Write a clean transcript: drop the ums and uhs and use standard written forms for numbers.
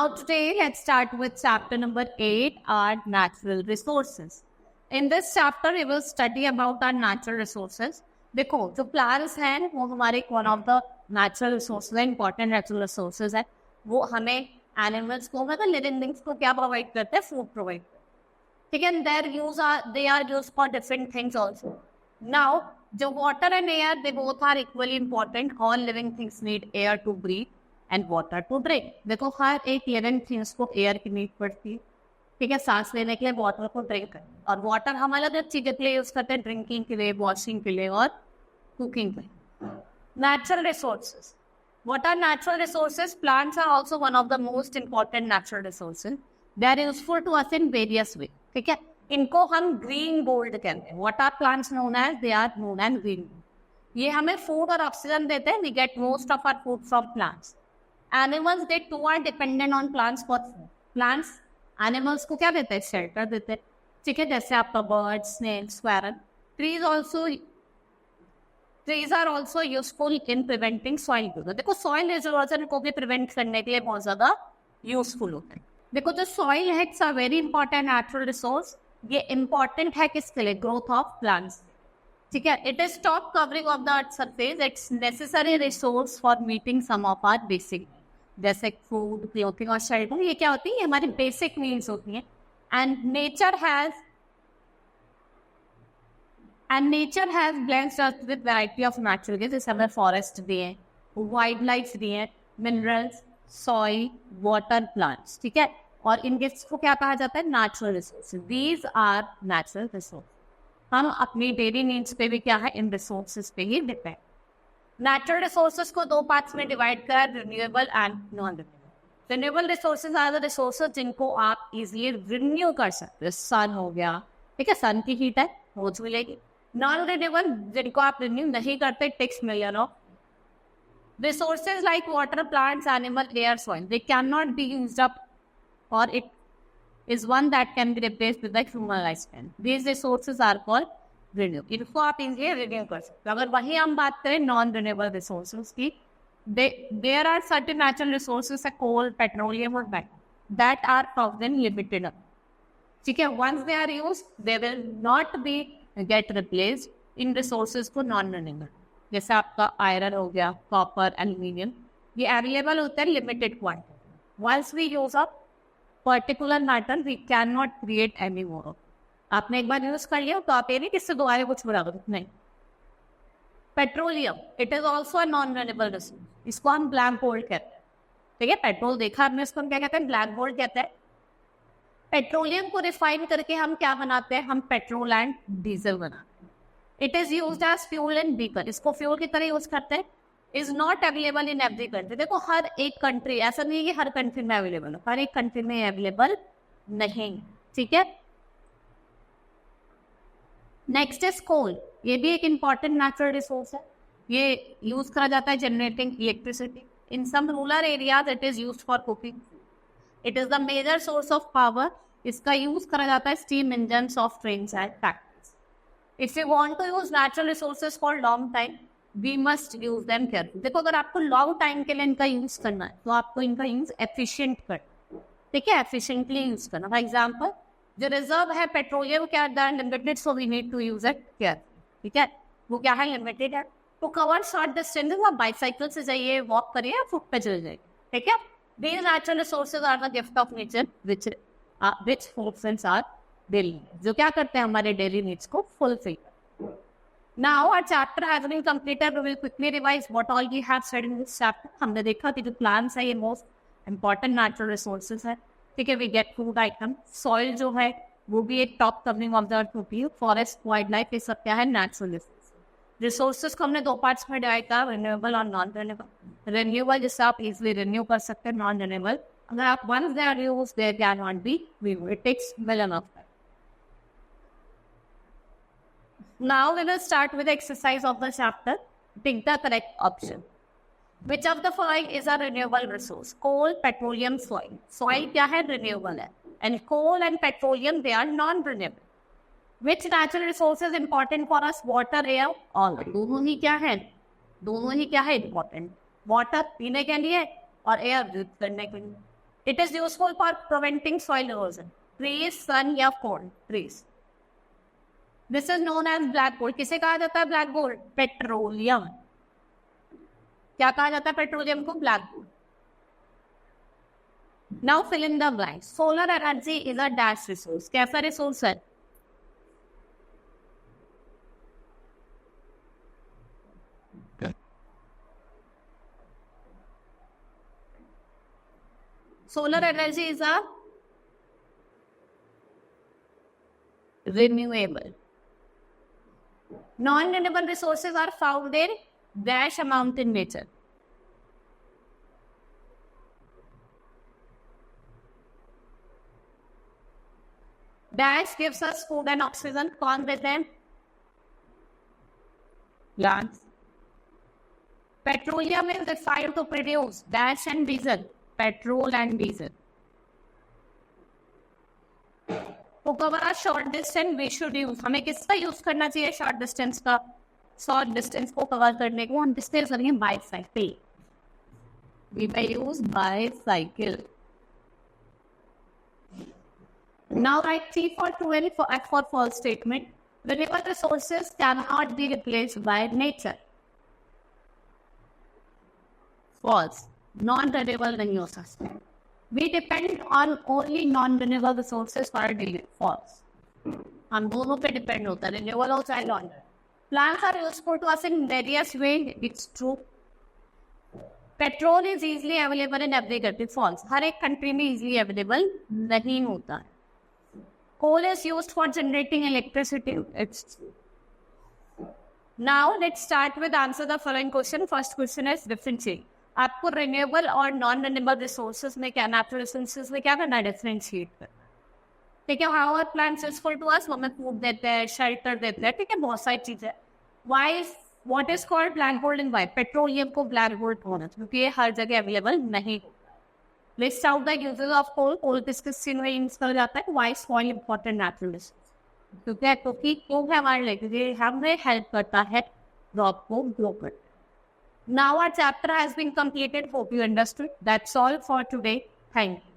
Now today let's start with chapter number 8, our natural resources. In this chapter we will study about our natural resources. देखो जो plants हैं वो हमारे one of the natural resources है, important natural resources है. वो हमें animals को मतलब living beings को क्या provide करते हैं? Food provide. ठीक है, they are used for different things also. Now जो water and air, they both are equally important. All living things need air to breathe and water to drink. देखो हर एक living things को air की need पड़ती है, ठीक है, सांस लेने के लिए, वाटर को ड्रिंक करने, और वाटर हम अलग अलग चीज़ों के लिए यूज करते हैं, ड्रिंकिंग के लिए, वॉशिंग के लिए और कुकिंग के लिए. Natural resources. What are natural resources? Plants are also one of the most important natural resources. They are useful to us in various ways. ठीक है, इनको हम ग्रीन गोल्ड कहते हैं. What are plants known as? They are known as green. ये हमें food और oxygen देते हैं. We get most of our food from plants. Animals, they too are dependent on plants for food. Plants animals को क्या देते हैं? Shelter देते हैं. ठीक है, जैसे आपका bird, snake, squirrel. Trees are also useful in preventing soil erosion. देखो सॉइल इरोजन को भी प्रिवेंट करने के लिए बहुत ज्यादा यूजफुल होता है. देखो जो सॉइल है it's a very important natural resource. ये इंपॉर्टेंट है किसके लिए? Growth of plants. ठीक है, it is top covering of the earth surface. It's necessary resource for meeting some of our basic, जैसे फूड, क्लोथिंग और शेल्टर. ये क्या होती है? ये हमारी बेसिक नीड्स होती हैं. And nature has blessed us with variety of natural gifts. जैसे हमें फॉरेस्ट दिए, वाइल्ड लाइफ दिए, मिनरल्स, सॉइल, वाटर, प्लांट्स. ठीक है, और इन गिफ्ट्स को क्या कहा जाता है? Natural resources. These are natural resource. हम अपनी डेली नीड्स पे भी क्या है? इन रिसोर्सेज पे ही डिपेंड. नेचुरल रिसोर्सेज को दो पार्ट्स में डिवाइड करा, renewable and non renewable. Renewable resources are the resources जिनको आप इजीली रिन्यू कर सकते हो. सन हो गया, ठीक है, सन की हीट है, रोज मिलेगी. नॉन रिन्यूएबल जिनको आप रिन्यू नहीं करते, takes million of resources like water, plants, animal, air, soil. They cannot be used up, or it is one that can be replaced with the human lifespan. These resources are called renewable. इनको आप इनके renew कर सकते हो. अगर वही हम बात करें नॉन रिन्यूएबल रिसोर्सेज की, there are certain natural resources like coal, petroleum और that are found in limited. ठीक है, once they are used, they will not be get replaced in resources को non renewable. जैसे आपका आयरन हो गया, copper, aluminium, ये अवेलेबल होता है limited quantity. Once we use up particular matter, we can not create any more. आपने एक बार यूज कर लिया तो आप ये नहीं किससे दोबारा कुछ बना दो, नहीं. Petroleum, it is also a non renewable resource. इसको हम ब्लैक गोल्ड कहते हैं. ठीक है, पेट्रोल देखा हमने, इसको हम क्या कहते हैं? ब्लैक गोल्ड कहते हैं. पेट्रोलियम को रिफाइन करके हम क्या बनाते हैं? हम पेट्रोल एंड डीजल बनाते हैं. It is used as fuel in vehicle. इसको फ्यूल की तरह यूज करते हैं. Is not available in every country. देखो हर एक कंट्री, ऐसा नहीं है कि हर कंट्री में अवेलेबल है, हर एक कंट्री में अवेलेबल नहीं. ठीक है, नेक्स्ट इज कोल. ये भी एक इंपॉर्टेंट नेचुरल रिसोर्स है. ये यूज करा जाता है generating electricity. In some rural areas it is used for cooking. It is the major source of power. इसका यूज करा जाता है steam engines of trains and factories. If you want to use natural resources for long time, we must use them carefully. देखो अगर आपको long time के लिए इनका यूज करना है तो आपको इनका यूज एफिशिएंट करना. ठीक है, एफिशिएंटली यूज करना. फॉर एग्जांपल जो रिजर्व है पेट्रोलियम क्या है? Limited, so we need to use it carefully. ठीक है, वो क्या है? लिमिटेड है. तो कवर शॉर्ट डिस्टेंसेस आप बाईसाइकिल से जाइए, वॉक करिए या फुट पे चले जाइए. ठीक है, these natural resources are the gift of nature which fulfills our daily needs. जो क्या करते हैं? हमारे डेली नीड्स को fulfil. Now our chapter has been completed. We will quickly revise what all we have said in this chapter. हमने देखा कि जो plants है ये most important natural resources है. ठीक है, we get food item. Soil जो है वो भी एक top covering of the earth होती है. Forest, wildlife, ये सब क्या है? Natural resources. Resources को हमने दो parts में divide करा, renewable और non renewable. Renewable जिससे आप easily renew कर सकते हैं. Non renewable अगर आप once they are used, they cannot be renewed. It takes million of time. Now we will start with the exercise of the chapter. Pick the correct option. Which of the following is a renewable resource? Coal, petroleum, soil. Soil क्या है? Renewable है. And coal and petroleum, they are non-renewable. Which natural resource is important for us? Water, air, all. दोनों ही क्या है? दोनों ही क्या है? Important. Water पीने के लिए और air breathe करने के लिए. It is useful for preventing soil erosion. Trees, sun या coal. Trees. This is known as black gold. किसे कहा जाता है black gold? Petroleum. क्या कहा जाता है पेट्रोलियम को? Black gold. Now fill in the blanks. Solar energy is a dash resource. कैसा resource है? Solar energy is a renewable. Non-renewable resources are found in dash amount in nature. Dash gives us food and oxygen. कौन देते हैं? Plants. Petroleum is refined to produce dash and diesel. Petrol and diesel. To cover a short distance, we should use. हमें किसका use करना चाहिए short distance का? Short distance को cover करने को हम डिस्टेंस करेंगे bicycle. We may use bicycle. Now write T for true and F for false statement. Renewable resources cannot be replaced by nature. False. Non-renewable नहीं हो सकते. We depend on only non-renewable resources for daily. False. हम दोनों पे depend होता है. Renewable हो चाहे non. Plants are useful to us in various ways. It's true. Petrol is easily available in every country. False. हर एक country में easily available नहीं होता है. Coal is used for generating electricity. It's true. Now let's start with answer the following question. First question is differentiate. आपको renewable और non renewable resources में क्या natural resources में क्या करना है? डिफरेंशिएट करना. ठीक है. How are plants useful to us? हमें फूड देते हैं, शेल्टर देते हैं. ठीक है, बहुत सारी चीजें. Why what is called black gold and why? Petroleum को ब्लैक गोल्ड होना क्योंकि ये हर जगह अवेलेबल नहीं होता. List out the uses of coal. Coal किसके सीन में यूज कर जाता है? Why soil important natural resource क्योंकि क्यों है हमारे लिए? हमें हेल्प करता है क्रॉप को ग्रो करने. Now our chapter has been completed. Hope you understood. That's all for today. Thank you.